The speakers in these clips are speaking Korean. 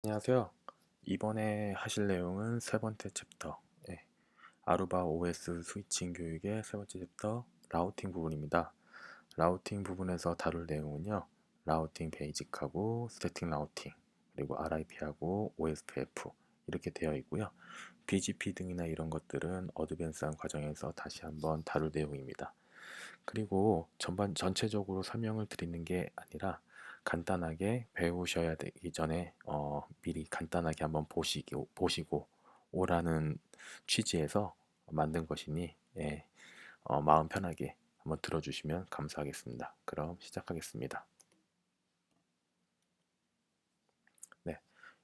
안녕하세요. 이번에 하실 내용은 세 번째 챕터, 아루바 OS 스위칭 교육의 세 번째 챕터 라우팅 부분입니다. 라우팅 부분에서 다룰 내용은요, 라우팅 베이직하고 스태틱 라우팅, 그리고 RIP하고 OSPF 이렇게 되어 있고요. BGP 등이나 이런 것들은 어드밴스한 과정에서 다시 한번 다룰 내용입니다. 그리고 전체적으로 설명을 드리는 게 아니라 간단하게 배우셔야 되기 전에 미리 간단하게 한번 보시고 오라는 취지에서 만든 것이니 마음 편하게 한번 들어주시면 감사하겠습니다. 그럼 시작하겠습니다. 네,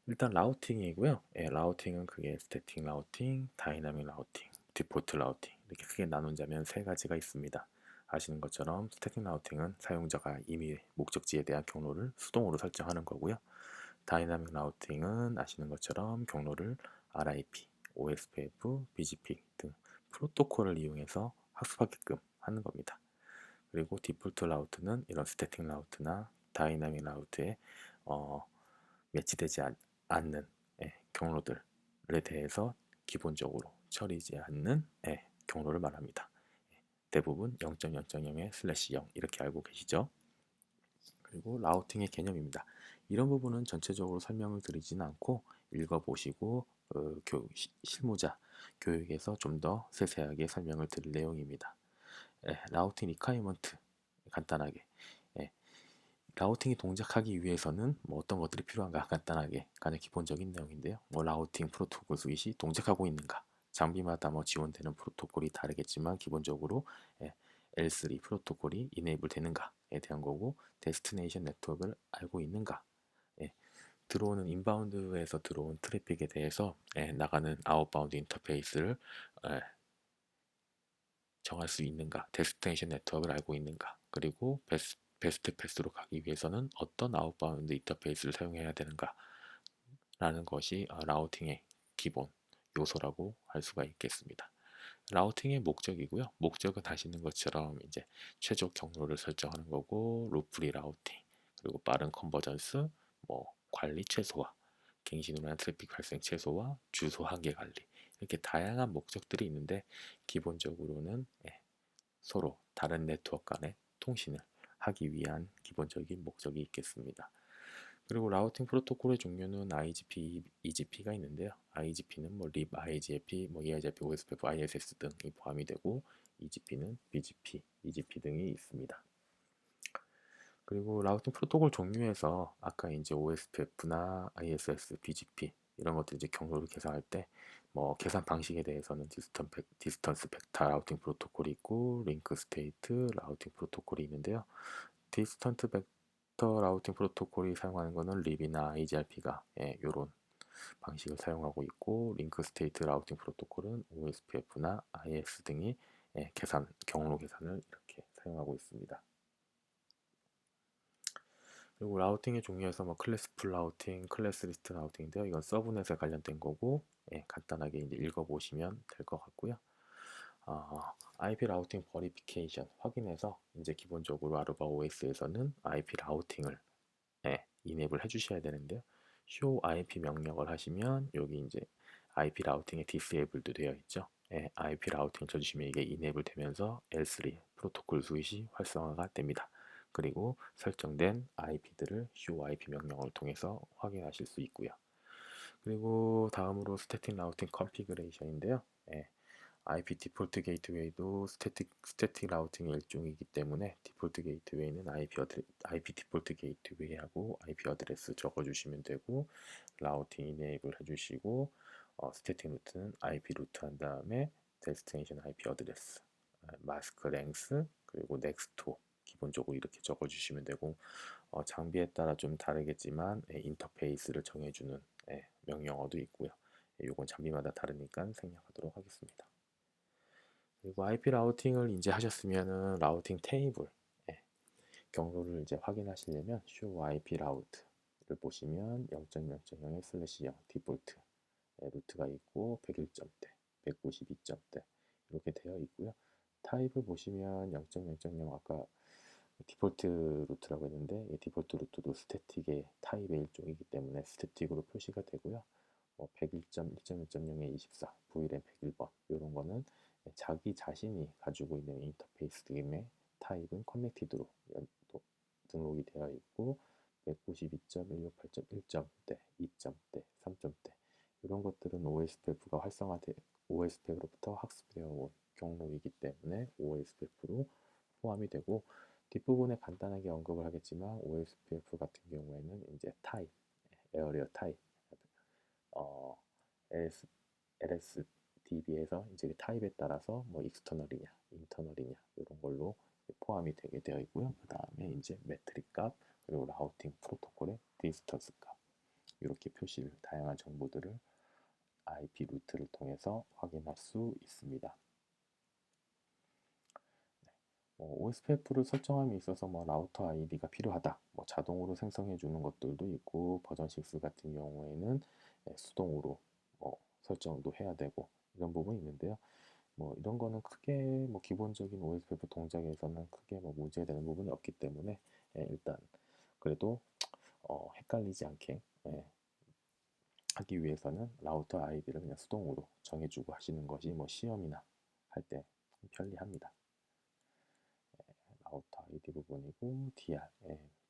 일단 라우팅이고요. 라우팅은 그게 스태틱 라우팅, 다이나믹 라우팅, 디폴트 라우팅 이렇게 크게 나눈다면 세 가지가 있습니다. 아시는 것처럼 스태틱 라우팅은 사용자가 이미 목적지에 대한 경로를 수동으로 설정하는 거고요. 다이나믹 라우팅은 아시는 것처럼 경로를 RIP, OSPF, BGP 등 프로토콜을 이용해서 학습하게끔 하는 겁니다. 그리고 디폴트 라우트는 이런 스태틱 라우트나 다이나믹 라우트에 어, 매치되지 않는 경로들에 대해서 기본적으로 처리하지 않는 경로를 말합니다. 대부분 0.0.0의 슬래시 0 이렇게 알고 계시죠? 그리고 라우팅의 개념입니다. 이런 부분은 전체적으로 설명을 드리지는 않고 읽어보시고 실무자 교육에서 좀 더 세세하게 설명을 드릴 내용입니다. 라우팅 리콰이먼트 간단하게 라우팅이 동작하기 위해서는 뭐 어떤 것들이 필요한가 간단하게 가장 기본적인 내용인데요. 뭐 라우팅 프로토콜 스윗이 동작하고 있는가 장비마다 뭐 지원되는 프로토콜이 다르겠지만 기본적으로 L3 프로토콜이 이네이블 되는가에 대한 거고 데스티네이션 네트워크를 알고 있는가 들어오는 인바운드에서 들어온 트래픽에 대해서 나가는 아웃바운드 인터페이스를 정할 수 있는가 데스티네이션 네트워크를 알고 있는가 그리고 베스트 패스로 가기 위해서는 어떤 아웃바운드 인터페이스를 사용해야 되는가 라는 것이 라우팅의 기본 요소라고 할 수가 있겠습니다. 라우팅의 목적이고요. 목적은 아시는 것처럼 이제 최적 경로를 설정하는 거고 루프리 라우팅 그리고 빠른 컨버전스 뭐 관리 최소화 갱신으로 한 트래픽 발생 최소화 주소 한계 관리 이렇게 다양한 목적들이 있는데 기본적으로는 서로 다른 네트워크 간의 통신을 하기 위한 기본적인 목적이 있겠습니다. 그리고 라우팅 프로토콜의 종류는 IGP, EGP가 있는데요. IGP는 뭐 RIP, IGP, 뭐 EIGRP, OSPF, ISS 등이 포함이 되고 EGP는 BGP, EGP 등이 있습니다. 그리고 라우팅 프로토콜 종류에서 아까 이제 OSPF나 ISS, BGP 이런 것들 이제 경로를 계산할 때 뭐 계산 방식에 대해서는 디스턴스 벡터 라우팅 프로토콜이 있고 링크 스테이트 라우팅 프로토콜이 있는데요. 디스턴트 벡터 라우팅 프로토콜이 사용하는 것은 립이나 IGRP가 이런 방식을 사용하고 있고 링크 스테이트 라우팅 프로토콜은 OSPF나 IS 등이 경로 계산을 이렇게 사용하고 있습니다. 그리고 라우팅의 종류에서 뭐 클래스 풀 라우팅, 클래스 리스트 라우팅인데요. 이건 서브넷에 관련된 거고 간단하게 이제 읽어보시면 될 것 같고요. IP 라우팅 버리피케이션 확인해서 이제 기본적으로 아루바 OS에서는 IP 라우팅을 이네이블 해주셔야 되는데요. show IP 명령을 하시면 여기 이제 IP 라우팅에 disable도 되어 있죠. IP 라우팅을 쳐주시면 이게 이네이블 되면서 L3 프로토콜 스윗이 활성화가 됩니다. 그리고 설정된 IP들을 show IP 명령을 통해서 확인하실 수 있고요. 그리고 다음으로 스태틱 라우팅 컨피그레이션인데요. IP 디폴트 게이트웨이도 스태틱 라우팅의 일종이기 때문에 디폴트 게이트웨이는 IP 디폴트 게이트웨이하고 IP 어드레스 적어주시면 되고 라우팅 이네이블 해주시고 스태틱 루트는 IP 루트 한 다음에 데스티네이션 IP 어드레스 마스크 랭스 그리고 넥스토 기본적으로 이렇게 적어주시면 되고 장비에 따라 좀 다르겠지만 인터페이스를 정해주는 명령어도 있고요. 이건 장비마다 다르니까 생략하도록 하겠습니다. 그리고 IP 라우팅을 이제 하셨으면은 라우팅 테이블 경로를 이제 확인하시려면 show IP route를 보시면 0.0.0의 슬래시 0 디폴트 루트가 있고 101점대, 192점대 이렇게 되어 있고요. 타입을 보시면 0.0.0 아까 디폴트 루트라고 했는데 이 디폴트 루트도 스태틱의 타입의 일종이기 때문에 스태틱으로 표시가 되고요. 101.1.1.0에 24, VLAN 101번 이런 거는 자기 자신이 가지고 있는 인터페이스임의 타입은 커넥티드로 등록이 되어 있고 192.168.1대, 2대, 3대 이런 것들은 OSPF가 OSPF로부터 학습되어 온 경로이기 때문에 OSPF로 포함이 되고 뒷부분에 간단하게 언급을 하겠지만 OSPF 같은 경우에는 이제 타입, 에어리어 타입, 어, LSDB에서 이제 그 타입에 따라서 뭐 익스터널이냐, 인터널이냐 이런 걸로 포함이 되게 되어 있고요. 그 다음에 이제 매트릭 값 그리고 라우팅 프로토콜의 디스턴스 값 이렇게 표시를 다양한 정보들을 IP 루트를 통해서 확인할 수 있습니다. OSPF를 설정함에 있어서 뭐 라우터 아이디가 필요하다, 뭐 자동으로 생성해 주는 것들도 있고 버전 6 같은 경우에는 수동으로 설정도 해야 되고 이런 부분이 있는데요. 뭐 이런 거는 크게 뭐 기본적인 OSPF 동작에서는 크게 뭐 문제되는 부분이 없기 때문에 일단 그래도 헷갈리지 않게 하기 위해서는 라우터 아이디를 그냥 수동으로 정해주고 하시는 것이 뭐 시험이나 할 때 편리합니다. 라우터 아이디 부분이고 DR,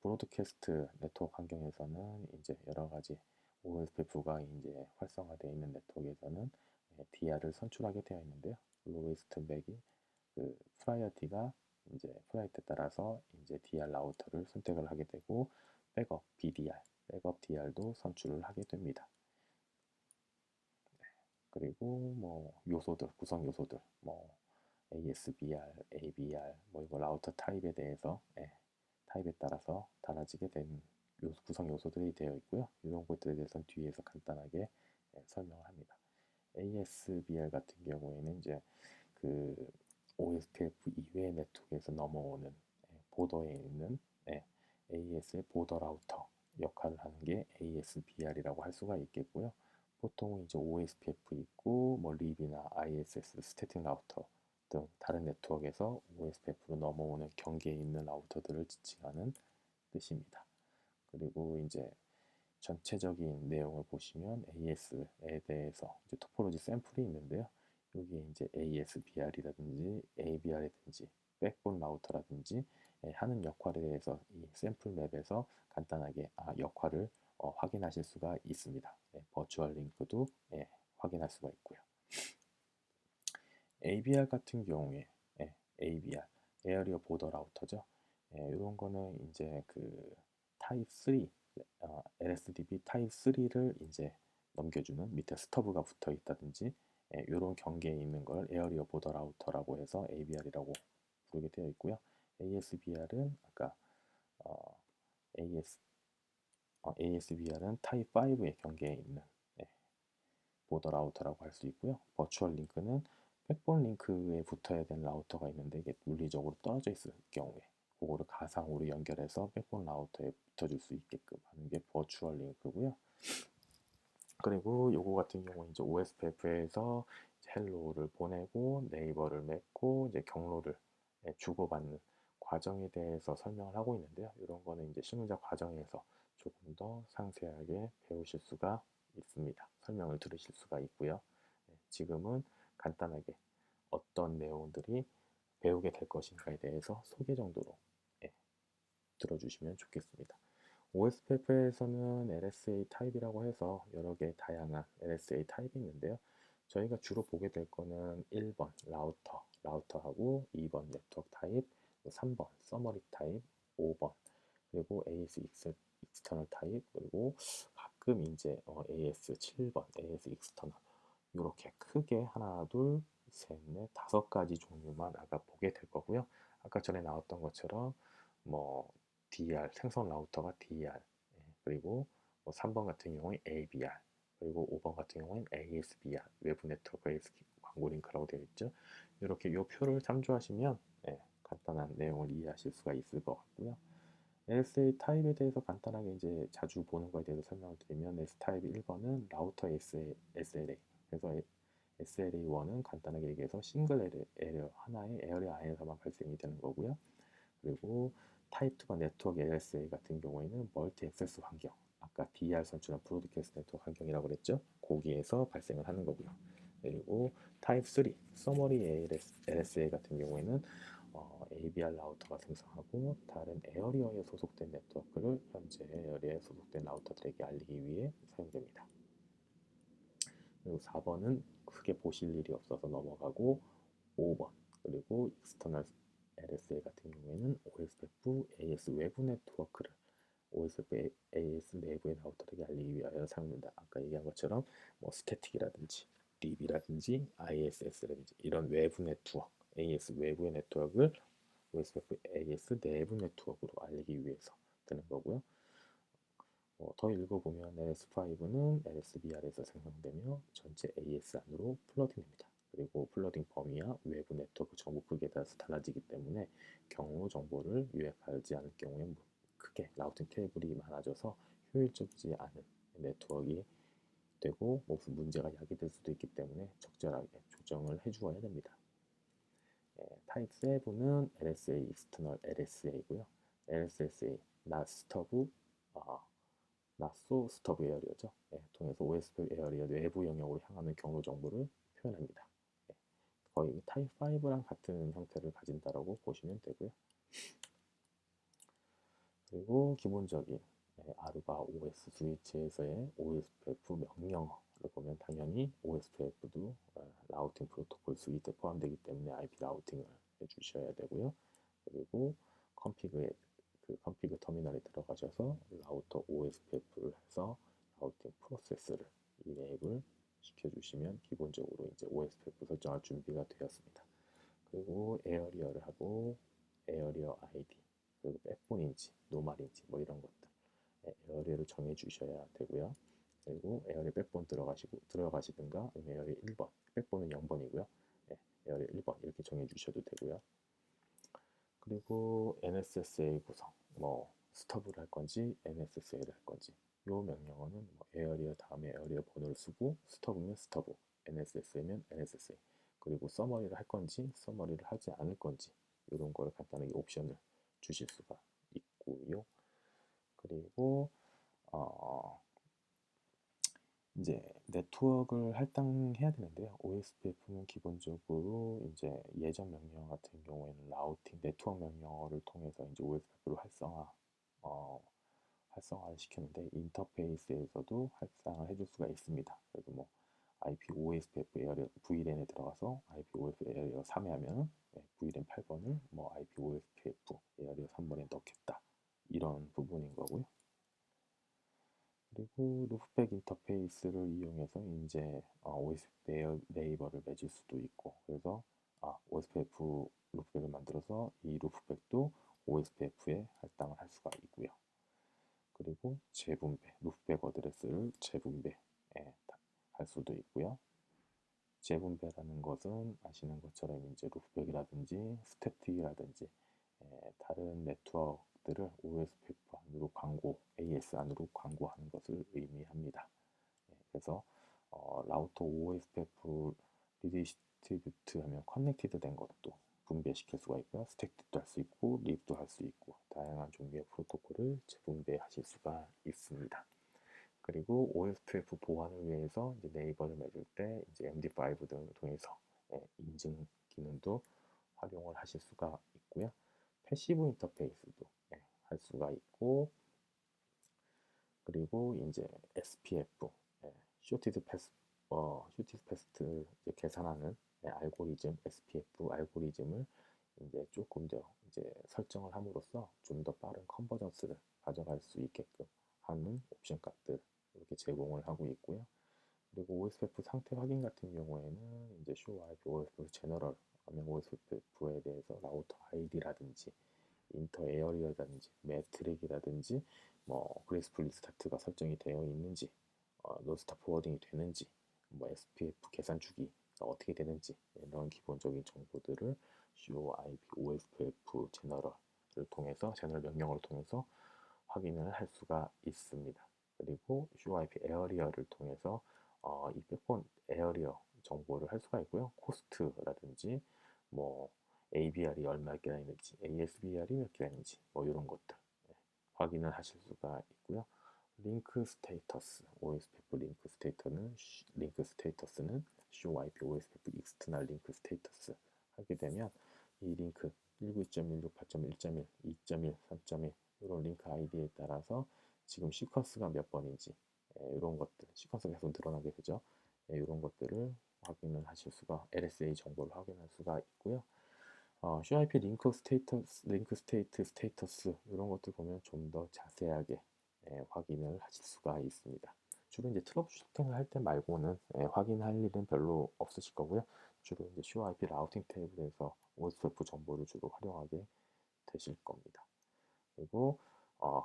브로드캐스트 네트워크 환경에서는 이제 여러 가지 OSPF가 이제 활성화되어 있는 네트워크에서는 DR을 선출하게 되어 있는데요. 로이스트 맥이 그 프라이어티가 이제 프라이어티에 따라서 이제 DR 라우터를 선택을 하게 되고 백업 BDR, 백업 DR도 선출을 하게 됩니다. 그리고 뭐 요소들, 구성 요소들, 뭐 ASBR, ABR, 뭐 이거 라우터 타입에 대해서 타입에 따라서 달라지게 된 구성 요소들이 되어 있고요. 이런 것들에 대해서는 뒤에서 간단하게 설명을 합니다. ASBR 같은 경우에는 이제 그 OSPF 이외의 네트워크에서 넘어오는 보더에 있는 AS의 보더 라우터 역할을 하는 게 ASBR이라고 할 수가 있겠고요. 보통은 이제 OSPF 있고 뭐 립이나 ISS 스태틱 라우터 등 다른 네트워크에서 OSPF로 넘어오는 경계에 있는 라우터들을 지칭하는 뜻입니다. 그리고 이제 전체적인 내용을 보시면 AS에 대해서 이제 토포로지 샘플이 있는데요. 여기에 이제 ASBR이라든지 ABR이라든지 백본 라우터라든지 하는 역할에 대해서 이 샘플 맵에서 간단하게 역할을 확인하실 수가 있습니다. 버추얼 링크도 확인할 수가 있고요. ABR 같은 경우에 ABR 에어리어 보더 라우터죠. 이런 거는 이제 그 타입 3 LSDB 타입 3를 이제 넘겨주는 밑에 스터브가 붙어 있다든지 이런 경계에 있는 걸 에어리어 보더 라우터라고 해서 ABR이라고 부르게 되어 있고요. ASBR은 아까 어, AS, ASBR은 타입 5의 경계에 있는 보더 라우터라고 할 수 있고요. 버추얼 링크는 백본 링크에 붙어야 되는 라우터가 있는데 이게 물리적으로 떨어져 있을 경우에 그거를 가상으로 연결해서 백본 라우터에 붙어줄 수 있게끔 하는 게 버추얼 링크고요. 그리고 요거 같은 경우는 이제 OSPF에서 헬로우를 보내고 네이버를 맺고 이제 경로를 주고받는 과정에 대해서 설명을 하고 있는데요. 이런 거는 이제 실무자 과정에서 조금 더 상세하게 배우실 수가 있습니다. 설명을 들으실 수가 있고요. 지금은 간단하게 어떤 내용들이 배우게 될 것인가에 대해서 소개 정도로 들어주시면 좋겠습니다. OSPF에서는 LSA 타입이라고 해서 여러 개의 다양한 LSA 타입이 있는데요. 저희가 주로 보게 될 거는 1번 라우터하고 2번 네트워크 타입, 3번 서머리 타입, 5번 그리고 AS 익스터널 타입, 그리고 가끔 이제 AS 7번 AS 익스터널 이렇게 크게 하나, 둘, 셋, 넷, 5가지 종류만 아까 보게 될 거고요. 아까 전에 나왔던 것처럼 뭐 DR 생성 라우터가 DR 그리고 뭐 3번 같은 경우에 ABR 그리고 5번 같은 경우는 ASBR 외부 네트워크 AS 광고 링크라고 되어 있죠. 이렇게 이 표를 참조하시면 간단한 내용을 이해하실 수가 있을 것 같고요. LSA 타입에 대해서 간단하게 이제 자주 보는 거에 대해서 설명을 드리면 S 타입 1번은 라우터 SLA 그래서 SLA1은 간단하게 얘기해서 싱글 에리어 하나의 에어리어 안에서만 발생이 되는 거고요. 그리고 타입 2가 네트워크 LSA 같은 경우에는 멀티 액세스 환경, 아까 DR 선출한 브로드캐스트 네트워크 환경이라고 그랬죠? 거기에서 발생을 하는 거고요. 그리고 타입 3 서머리 LSA 같은 경우에는 ABR 라우터가 생성하고 다른 에어리어에 소속된 네트워크를 현재 에어리어에 소속된 라우터들에게 알리기 위해 사용됩니다. 그리고 4번은 크게 보실 일이 없어서 넘어가고 5번 그리고 익스터널 LSA 같은 경우에는 OSPF AS 외부 네트워크를 OSPF AS 내부의 라우터에게 알리기 위하여 사용된다. 아까 얘기한 것처럼 뭐 스태틱이라든지 DB라든지 ISS라든지 이런 외부 네트워크 AS 외부의 네트워크를 OSPF AS 내부 네트워크로 알리기 위해서 되는 거고요. 더 읽어보면 LS5는 LSBR에서 생성되며 전체 AS 안으로 플러딩됩니다. 그리고 플러딩 범위와 외부 네트워크 정보 크기에 따라서 달라지기 때문에 경로 정보를 요약하지 않을 경우에 크게 라우팅 케이블이 많아져서 효율적이지 않은 네트워크가 되고 무슨 문제가 야기될 수도 있기 때문에 적절하게 조정을 해주어야 됩니다. 타입 7은 LSA 익스터널 LSA고요. LSSA, NAT 스터브, 나소 스터브 에어리어죠. 통해서 OSP 에어리어 내부 영역으로 향하는 경로 정보를 표현합니다. 거의 타입 5랑 같은 형태를 가진다라고 보시면 되고요. 그리고 기본적인 아르바 OS 스위치에서의 OSPF 명령어를 보면 당연히 OSPF도 라우팅 프로토콜 스위치에 포함되기 때문에 IP 라우팅을 해주셔야 되고요. 그리고 컴피그 터미널에 들어가셔서 라우터 OSPF를 해서 라우팅 프로세스를 이네이블 시켜주시면 기본적으로 이제 OSPF 설정할 준비가 되었습니다. 그리고 에어리어를 하고 에어리어 아이디 그리고 백본인지 노말인지 뭐 이런 것들 에어리어를 정해 주셔야 되고요. 그리고 에어리어 백본 들어가시든가 아니면 에어리어 1번 백본은 0번이고요. 에어리어 1번 이렇게 정해 주셔도 되고요. 그리고 NSSA 구성 뭐 스터브를 할 건지 NSSA를 할 건지 이 명령어는 뭐 에어리어 다음에 에어리어 번호를 쓰고 스터브면 스터브 NSSA면 NSSA 그리고 서머리를 할 건지 서머리를 하지 않을 건지 이런 거를 간단하게 옵션을 주실 수가 있고요. 그리고 이제 네트워크를 할당해야 되는데요. OSPF는 기본적으로 이제 예전 명령 같은 경우에는 라우팅 네트워크 명령어를 통해서 이제 OSPF로 활성화를 시켰는데 인터페이스에서도 활성화를 해줄 수가 있습니다. 그래서 뭐 IP OSPF 에어리어 VLAN에 들어가서 IP OSPF 에어리어 3에 하면 VLAN 8번을 뭐 IP OSPF 에어리어 3번에 넣겠다. 이런 부분인 거고요. 그리고 루프백 인터페이스를 이용해서 이제 OSPF 네이버를 맺을 수도 있고 그래서 OSPF 루프백을 만들어서 이 루프백도 OSPF에 할당을 할 수가 있고요. 그리고 재분배, 루프백 어드레스를 재분배 할 수도 있고요. 재분배라는 것은 아시는 것처럼 이제 루프백이라든지 스태틱이라든지 다른 네트워크들을 OSPF 안으로 AS 안으로 광고하는 것을 의미합니다. 그래서 라우터 OSPF 리디스트리뷰트 하면 커넥티드 된 것도 분배시킬 수가 있고요. 스택도 할 수 있고 립도 할 수 있고 다양한 종류의 프로토콜을 재분배하실 수가 있습니다. 그리고 OSPF 보안을 위해서 이제 네이버를 맺을 때 이제 MD5 등을 통해서 인증 기능도 활용을 하실 수가 있고요. 패시브 인터페이스도 할 수가 있고 그리고 이제 SPF 쇼티드 패스트 계산하는 알고리즘 SPF 알고리즘을 이제 조금 더 이제 설정을 함으로써 좀 더 빠른 컨버전스를 가져갈 수 있게끔 하는 옵션 값들 이렇게 제공을 하고 있고요. 그리고 OSPF 상태 확인 같은 경우에는 이제 show IP OSPF 제너럴 하면 OSPF에 대해서 라우터 아이디라든지 인터 에어리어라든지 매트릭이라든지 뭐 그레이스풀 리스타트가 설정이 되어 있는지 로스타 포워딩이 되는지 뭐 SPF 계산 주기가 어떻게 되는지 이런 기본적인 정보들을 show IP OSPF 제너럴을 통해서 제너럴 명령어를 통해서 확인을 할 수가 있습니다. 그리고 show IP 에어리어를 통해서 이 백본 에어리어 정보를 할 수가 있고요. 코스트라든지 뭐 ABR이 얼마 개나 있는지, ASBR이 몇 개나 있는지 뭐 이런 것들 확인을 하실 수가 있고요. 링크 스테이터스, OSPF 링크 스테이터스는 COIP OSPF 익스터널 링크 스테이터스 하게 되면 이 링크 19.16, 8.1.1, 2.1, 3.1 이런 링크 아이디에 따라서 지금 시퀀스가 몇 번인지 이런 것들, 시퀀스가 계속 늘어나게 되죠. 이런 것들을 확인을 하실 수가, LSA 정보를 확인할 수가 있고요. CIP 스테이터스 이런 것들 보면 좀 더 자세하게 확인을 하실 수가 있습니다. 주로 이제 트러블슈팅을 할 때 말고는 확인할 일은 별로 없으실 거고요. 주로 이제 CIP 라우팅 테이블에서 OSPF 정보를 주로 활용하게 되실 겁니다. 그리고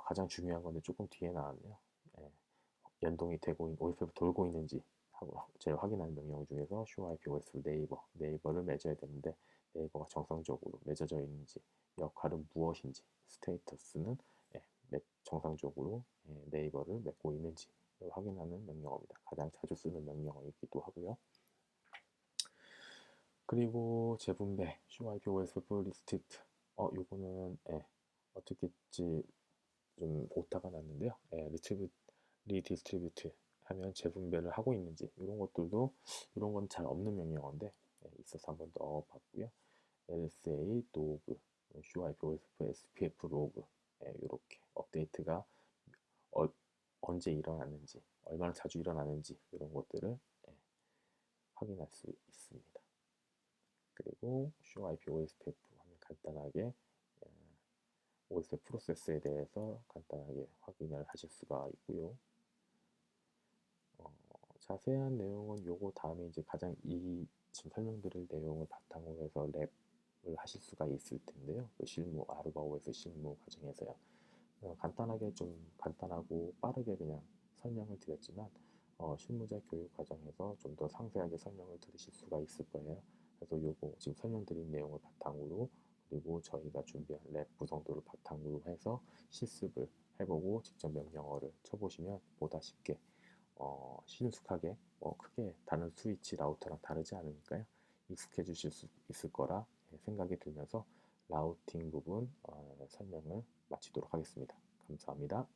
가장 중요한 건데 조금 뒤에 나왔네요. 예, 연동이 되고 OSPF 돌고 있는지 하고 제가 확인하는 명령 중에서 CIP OSPF 네이버를 맺어야 되는데 네이버가 정상적으로 맺어져 있는지, 역할은 무엇인지, 스테이터스는 정상적으로 네이버를 맺고 있는지 확인하는 명령어입니다. 가장 자주 쓰는 명령어이기도 하고요. 그리고 재분배, CYP OSF 리스트릭트. 요거는 어떻게 했지 좀 오타가 났는데요. 리디스트리뷰트 하면 재분배를 하고 있는지 이런 것들도, 이런 건 잘 없는 명령어인데 있어서 한번 넣어봤고요. LSA 로그, CYP OSF SPF 로그 이렇게 업데이트가 언제 일어났는지, 얼마나 자주 일어나는지 이런 것들을 확인할 수 있습니다. 그리고 CYP OSPF 하면 간단하게 OSPF 프로세스에 대해서 간단하게 확인을 하실 수가 있고요. 자세한 내용은 요거 다음에 이제 가장 지금 설명드릴 내용을 바탕으로 해서 랩을 하실 수가 있을 텐데요. 그 실무, 아르바 OS 실무 과정에서요. 간단하게 좀 간단하고 빠르게 그냥 설명을 드렸지만 실무자 교육 과정에서 좀 더 상세하게 설명을 들으실 수가 있을 거예요. 그래서 요거 지금 설명드린 내용을 바탕으로, 그리고 저희가 준비한 랩 구성도를 바탕으로 해서 실습을 해보고 직접 명령어를 쳐보시면 보다 쉽게 신숙하게 크게 다른 스위치 라우터랑 다르지 않으니까요. 익숙해지실 수 있을 거라 생각이 들면서 라우팅 부분 설명을 마치도록 하겠습니다. 감사합니다.